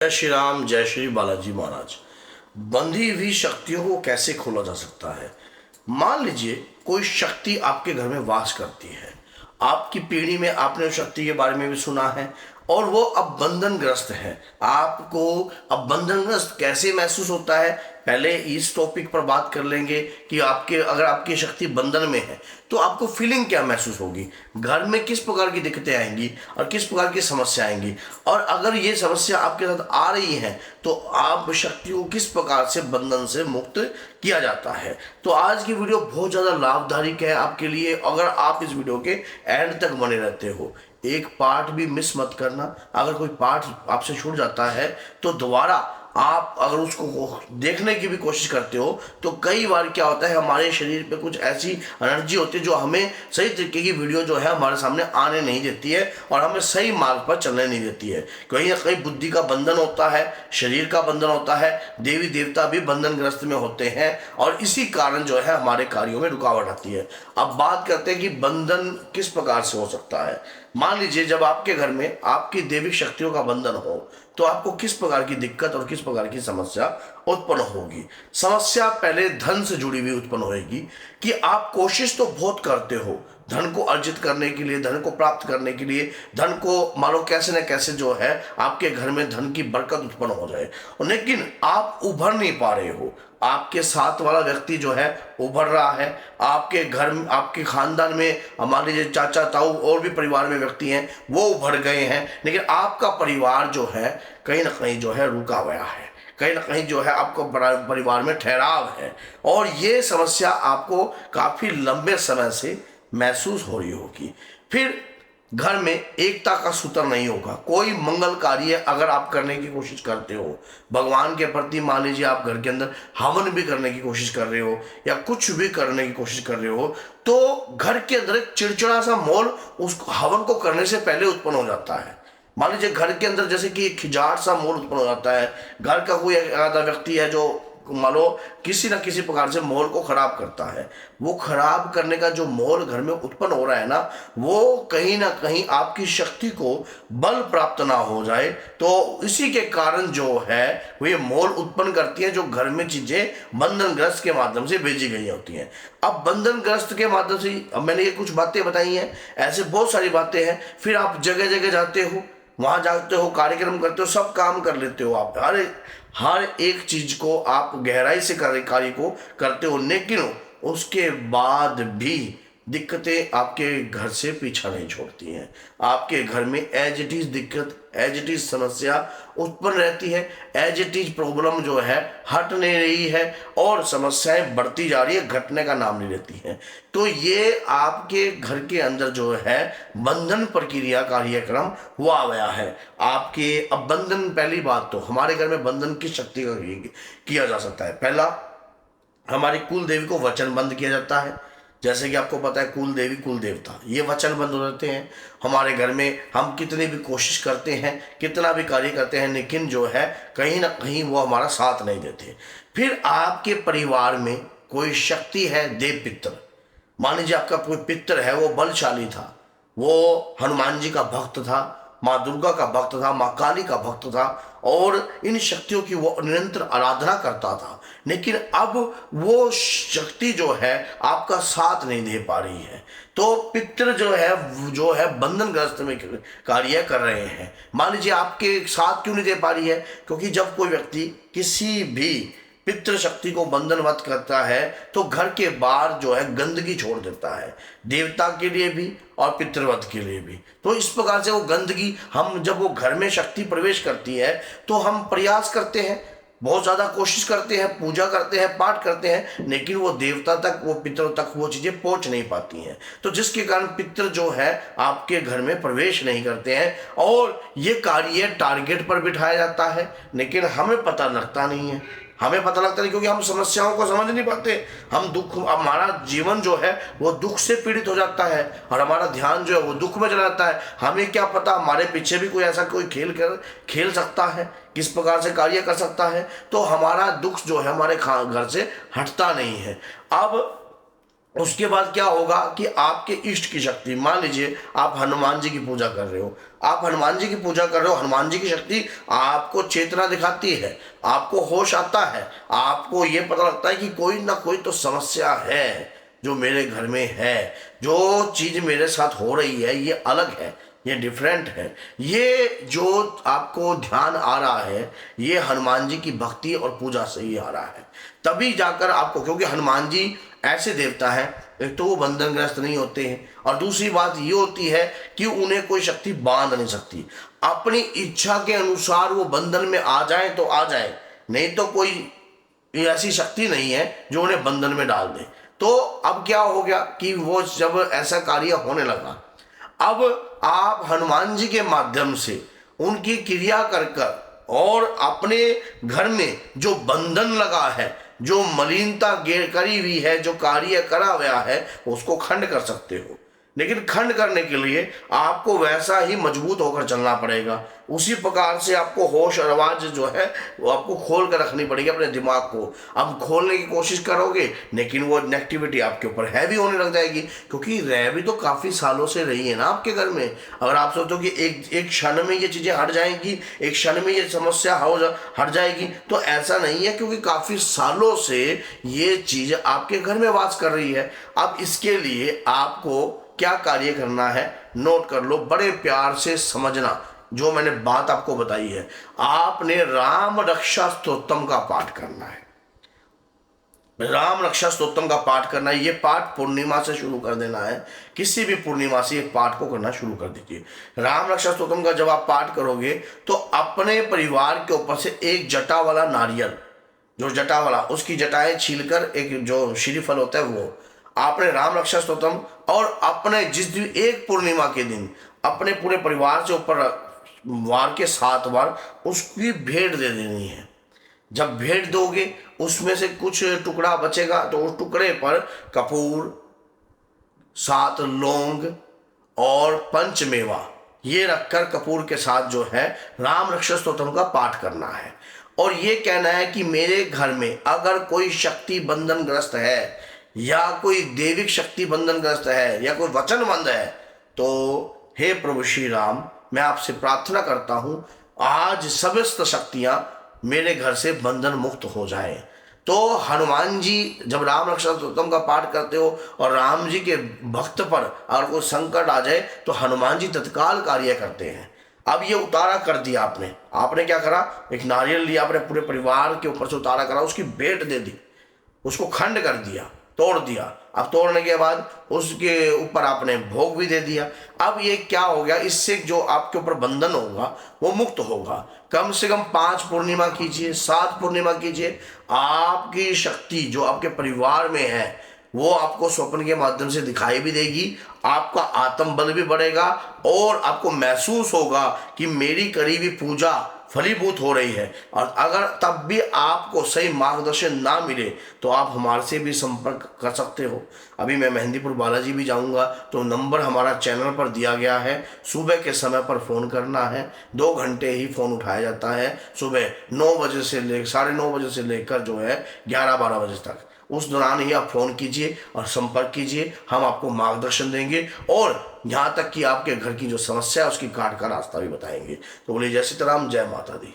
जय श्री राम, जय श्री बालाजी महाराज। बंधी हुई शक्तियों को कैसे खोला जा सकता है। मान लीजिए कोई शक्ति आपके घर में वास करती है, आपकी पीढ़ी में आपने उस शक्ति के बारे में भी सुना है और वो अब बंधनग्रस्त है। आपको अब बंधनग्रस्त कैसे महसूस होता है, पहले इस टॉपिक पर बात कर लेंगे कि अगर आपकी शक्ति बंधन में है तो आपको फीलिंग क्या महसूस होगी, घर में किस प्रकार की दिक्कतें आएंगी और किस प्रकार की समस्या आएंगी, और अगर ये समस्या आपके साथ आ रही है तो आप शक्ति को किस प्रकार से बंधन से मुक्त किया जाता है। तो आज की वीडियो बहुत ज़्यादा लाभदायक है आपके लिए। अगर आप इस वीडियो के एंड तक बने रहते हो, एक पार्ट भी मिस मत करना। अगर कोई पार्ट आपसे छूट जाता है तो दोबारा आप अगर उसको देखने की भी कोशिश करते हो तो कई बार क्या होता है, हमारे शरीर पे कुछ ऐसी एनर्जी होती है जो हमें सही तरीके की वीडियो जो है हमारे सामने आने नहीं देती है और हमें सही मार्ग पर चलने नहीं देती है। कहीं ना कहीं बुद्धि का बंधन होता है, शरीर का बंधन होता है, देवी देवता भी बंधनग्रस्त में होते हैं और इसी कारण जो है हमारे कार्यों में रुकावट आती है। अब बात करते हैं कि बंधन किस प्रकार से हो सकता है। मान लीजिए जब आपके घर में आपकी देवी शक्तियों का बंधन हो तो आपको किस प्रकार की दिक्कत और किस प्रकार की समस्या उत्पन्न होगी। समस्या पहले धन से जुड़ी हुई उत्पन्न होगी कि आप कोशिश तो बहुत करते हो धन को अर्जित करने के लिए, धन को प्राप्त करने के लिए, धन को मानो कैसे न कैसे जो है आपके घर में धन की बरकत उत्पन्न हो जाए, लेकिन आप उभर नहीं पा रहे हो। आपके साथ वाला व्यक्ति जो है उभर रहा है, आपके घर में आपके खानदान में मान लीजिए चाचा ताऊ और भी परिवार में व्यक्ति हैं वो उभर गए हैं, लेकिन आपका परिवार जो है कहीं ना कहीं जो है रुका गया है, कहीं ना कहीं जो है आपको परिवार में ठहराव है और ये समस्या आपको काफ़ी लंबे समय से महसूस हो रही होगी। फिर घर में एकता का सूत्र नहीं होगा। कोई मंगल कार्य अगर आप करने की कोशिश करते हो भगवान के प्रति, मान लीजिए आप घर के अंदर हवन भी करने की कोशिश कर रहे हो या कुछ भी करने की कोशिश कर रहे हो, तो घर के अंदर एक चिड़चिड़ा सा माहौल उस हवन को करने से पहले उत्पन्न हो जाता है। मान लीजिए घर के अंदर जैसे कि खिजाट सा माहौल उत्पन्न हो जाता है, घर का कोई ऐसा व्यक्ति है जो मान लो किसी न किसी प्रकार से माहौल को खराब करता है। वो खराब करने का जो माहौल घर में उत्पन्न हो रहा है ना, वो कहीं ना कहीं आपकी शक्ति को बल प्राप्त ना हो जाए, तो इसी के कारण जो है वो ये माहौल उत्पन्न करती है जो घर में चीजें बंधनग्रस्त के माध्यम से भेजी गई होती हैं। अब बंधनग्रस्त के माध्यम से अब मैंने ये कुछ बातें बताई हैं, ऐसे बहुत सारी बातें हैं। फिर आप जगह जगह जाते हो, वहां जाते हो, कार्यक्रम करते हो, सब काम कर लेते हो, आप हर एक चीज को आप गहराई से कार्य को करते हो, लेकिन उसके बाद भी दिक्कतें आपके घर से पीछा नहीं छोड़ती हैं। आपके घर में एज इट इज दिक्कत, एज इट इज समस्या उत्पन्न रहती है, एज इट इज प्रॉब्लम जो है हट नहीं रही है और समस्याएं बढ़ती जा रही है, घटने का नाम नहीं लेती हैं। तो ये आपके घर के अंदर जो है बंधन प्रक्रिया कार्यक्रम हुआ गया है आपके। अब बंधन, पहली बात तो हमारे घर में बंधन किस शक्ति का किया जा सकता है। पहला, हमारी कुल देवी को वचन बंद किया जाता है। जैसे कि आपको पता है कुल देवी कुल देवता ये वचन बंद हो जाते हैं हमारे घर में। हम कितनी भी कोशिश करते हैं, कितना भी कार्य करते हैं, लेकिन जो है कहीं ना कहीं वो हमारा साथ नहीं देते। फिर आपके परिवार में कोई शक्ति है, देव पितर, मान लीजिए आपका कोई पितर है, वो बलशाली था, वो हनुमान जी का भक्त था, माँ दुर्गा का भक्त था, माँ काली का भक्त था और इन शक्तियों की वो निरंतर आराधना करता था, लेकिन अब वो शक्ति जो है आपका साथ नहीं दे पा रही है। तो पितृ जो है बंधनग्रस्त में कार्य कर रहे हैं। मान लीजिए आपके साथ क्यों नहीं दे पा रही है, क्योंकि जब कोई व्यक्ति किसी भी पितृ शक्ति को बंधनवत करता है तो घर के बाहर जो है गंदगी छोड़ देता है, देवता के लिए भी और पितृवत के लिए भी। तो इस प्रकार से वो गंदगी, हम जब वो घर में शक्ति प्रवेश करती है तो हम प्रयास करते हैं, बहुत ज़्यादा कोशिश करते हैं, पूजा करते हैं, पाठ करते हैं, लेकिन वो देवता तक, वो पितरों तक वो चीज़ें पहुंच नहीं पाती हैं। तो जिसके कारण पितर जो है आपके घर में प्रवेश नहीं करते हैं और ये कार्य टारगेट पर बिठाया जाता है, लेकिन हमें पता लगता नहीं है। हमें पता लगता नहीं क्योंकि हम समस्याओं को समझ नहीं पाते। हम दुख, हमारा जीवन जो है वो दुख से पीड़ित हो जाता है और हमारा ध्यान जो है वो दुख में चला जाता है। हमें क्या पता हमारे पीछे भी कोई ऐसा कोई खेल सकता है, किस प्रकार से कार्य कर सकता है, तो हमारा दुख जो है हमारे घर से हटता नहीं है। अब उसके बाद क्या होगा कि आपके इष्ट की शक्ति, मान लीजिए आप हनुमान जी की पूजा कर रहे हो, आप हनुमान जी की पूजा कर रहे हो, हनुमान जी की शक्ति आपको चेतना दिखाती है, आपको होश आता है, आपको ये पता लगता है कि कोई ना कोई तो समस्या है जो मेरे घर में है, जो चीज मेरे साथ हो रही है ये अलग है, ये डिफरेंट है, ये जो आपको ध्यान आ रहा है ये हनुमान जी की भक्ति और पूजा से ही आ रहा है। तभी जाकर आपको, क्योंकि हनुमान जी ऐसे देवता है, एक तो वो बंधनग्रस्त नहीं होते हैं, और दूसरी बात ये होती है कि उन्हें कोई शक्ति बांध नहीं सकती, अपनी इच्छा के अनुसार वो बंधन में आ जाए तो आ जाए, नहीं तो कोई ऐसी शक्ति नहीं है जो उन्हें बंधन में डाल दे। तो अब क्या हो गया कि वो जब ऐसा कार्य होने लगा, अब आप हनुमान जी के माध्यम से उनकी क्रिया कर कर और अपने घर में जो बंधन लगा है, जो मलिनता करी हुई है, जो कार्य करा गया है, उसको खंड कर सकते हो। लेकिन खंड करने के लिए आपको वैसा ही मजबूत होकर चलना पड़ेगा, उसी प्रकार से आपको होश और आवाज जो है वो आपको खोल कर रखनी पड़ेगी अपने दिमाग को। अब खोलने की कोशिश करोगे लेकिन वो नेगेटिविटी आपके ऊपर हैवी होने लग जाएगी, क्योंकि रह भी तो काफ़ी सालों से रही है ना आपके घर में। अगर आप सोचो कि एक क्षण में ये चीज़ें हट जाएंगी, एक क्षण में ये समस्या हट जाएगी, तो ऐसा नहीं है, क्योंकि काफ़ी सालों से ये चीज़ आपके घर में वास कर रही है। अब इसके लिए आपको क्या कार्य करना है, नोट कर लो, बड़े प्यार से समझना जो मैंने बात आपको बताई है। आपने राम रक्षा स्तोत्रम का पाठ करना है, राम रक्षा स्तोत्रम का पाठ करना है। ये पाठ पूर्णिमा से शुरू कर देना है, किसी भी पूर्णिमा से ये पाठ को करना शुरू कर दीजिए। राम रक्षा स्तोत्रम का जब आप पाठ करोगे तो अपने परिवार के ऊपर से एक जटा वाला नारियल, जो जटा वाला, उसकी जटाएं छीलकर एक जो श्रीफल होता है वो आपने राम रक्षा स्तोत्रम, और अपने जिस दिन एक पूर्णिमा के दिन अपने पूरे परिवार से ऊपर वार के 7 बार उसकी भेंट दे देनी है। जब भेंट दोगे उसमें से कुछ टुकड़ा बचेगा तो उस टुकड़े पर कपूर, 7 लौंग और पंचमेवा ये रखकर कपूर के साथ जो है राम रक्षा स्तोत्रम का पाठ करना है। और ये कहना है कि मेरे घर में अगर कोई शक्ति बंधनग्रस्त है, या कोई देविक शक्ति बंधनग्रस्त है, या कोई वचनबंध है, तो हे प्रभु श्री राम, मैं आपसे प्रार्थना करता हूं आज समस्त शक्तियां मेरे घर से बंधन मुक्त हो जाए। तो हनुमान जी जब राम रक्षा स्तोत्रम का पाठ करते हो और राम जी के भक्त पर अगर कोई संकट आ जाए तो हनुमान जी तत्काल कार्य करते हैं। अब ये उतारा कर दिया आपने क्या करा, एक नारियल लिया, अपने पूरे परिवार के ऊपर से उतारा करा, उसकी भेंट दे दी, उसको खंड कर दिया, तोड़ दिया। अब तोड़ने के बाद उसके ऊपर आपने भोग भी दे दिया। अब ये क्या हो गया, इससे जो आपके ऊपर बंधन होगा वो मुक्त होगा। कम से कम 5 पूर्णिमा कीजिए, 7 पूर्णिमा कीजिए, आपकी शक्ति जो आपके परिवार में है वो आपको स्वप्न के माध्यम से दिखाई भी देगी, आपका आत्मबल भी बढ़ेगा, और आपको महसूस होगा कि मेरी करी हुई पूजा फलीभूत हो रही है। और अगर तब भी आपको सही मार्गदर्शन ना मिले तो आप हमारे से भी संपर्क कर सकते हो। अभी मैं मेहंदीपुर बालाजी भी जाऊंगा, तो नंबर हमारा चैनल पर दिया गया है, सुबह के समय पर फ़ोन करना है, 2 घंटे ही फ़ोन उठाया जाता है, सुबह 9 बजे से ले 9:30 बजे से लेकर जो है 11-12 बजे तक, उस दौरान ही आप फ़ोन कीजिए और संपर्क कीजिए, हम आपको मार्गदर्शन देंगे, और यहाँ तक कि आपके घर की जो समस्या है उसकी काट का रास्ता भी बताएंगे। तो बोलिए जय सीताराम, जय माता दी।